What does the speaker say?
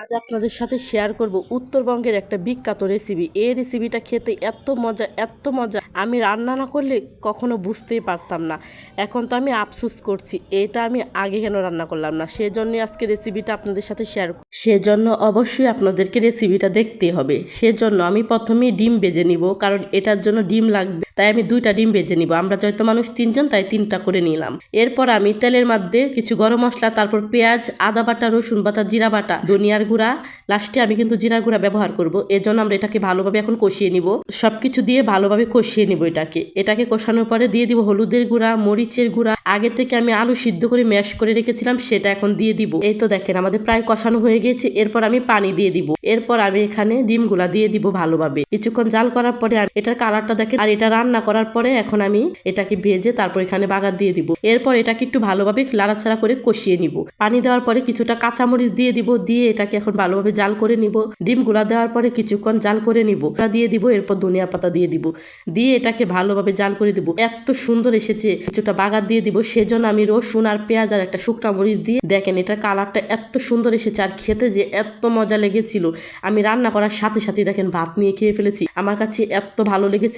আজ আপনাদের সাথে শেয়ার করব উত্তরবঙ্গের একটা বিখ্যাত রেসিপি। এই রেসিপিটা খেতে এত মজা আমি রান্না না করলে কখনো বুঝতেই পারতাম না। এখন তো আমি আফসোস করছি এটা আমি আগে কেন রান্না করলাম না। সেজন্যই আজকে রেসিপিটা আপনাদের সাথে শেয়ার করব। সেজন্য অবশ্যই আপনাদেরকে রেসিপিটা দেখতে হবে। সেজন্য আমি প্রথমেই ডিম ভেজে নিব, কারণ এটার জন্য ডিম লাগবে। তাই আমি 2টা ডিম ভেজে নিব। আমরা যত মানুষ 3 জন, তাই 3টা করে নিলাম। এরপর আমি তেলের মধ্যে কিছু গরম মশলা, তারপর পেঁয়াজ, আদা বাটা, রসুন বাটা, জিরা বাটা, ধনিয়ার গুঁড়া, লাস্টে আমি কিন্তু জিরার গুঁড়া ব্যবহার করব। এজন্য আমরা এটাকে ভালোভাবে এখন কষিয়ে নিব। সবকিছু দিয়ে ভালোভাবে কষিয়ে নিব। এটাকে কষানোর পরে দিয়ে দিব হলুদের গুঁড়া, মরিচের গুঁড়া। আগে থেকে আমি আলু সিদ্ধ করে ম্যাশ করে রেখেছিলাম, সেটা এখন দিয়ে দিব। এই তো দেখেন আমাদের প্রায় কষানো হয়ে গিয়েছে। এরপর আমি পানি দিয়ে দিব। এরপর আমি এখানে ডিমগুলা দিয়ে দিব ভালোভাবে। কিছুক্ষণ জাল করার পরে এটার কালারটা দেখেন। আর এটা রান্না করার পরে এখন আমি এটাকে ভেজে তারপর এখানে বাগার দিয়ে দিব। এরপর এটাকে একটু ভালোভাবে লাড়াচাড়া করে কষিয়ে নিব। পানি দেওয়ার পরে কিছুটা কাঁচামরিচ দিয়ে দিব। দিয়ে এটাকে এখন ভালোভাবে জাল করে নিব। ডিমগুলা দেওয়ার পরে কিছুক্ষণ জাল করে নিব। ওটা দিয়ে দিব। এরপর ধনিয়া পাতা দিয়ে দিব। দিয়ে এটাকে ভালোভাবে জাল করে দিব। এত সুন্দর এসেছে। কিছুটা বাগার দিয়ে দিব। সেজন্য আমি রসুন আর পেঁয়াজ আর একটা শুকনা মরিচ দিয়ে দেখেন এটার কালারটা এত সুন্দর এসেছে। আর খেতে যে এত মজা লেগেছিল, আমি রান্না করার সাথে সাথে দেখেন ভাত নিয়ে খেয়ে ফেলেছি। আমার কাছে এত ভালো লেগেছে।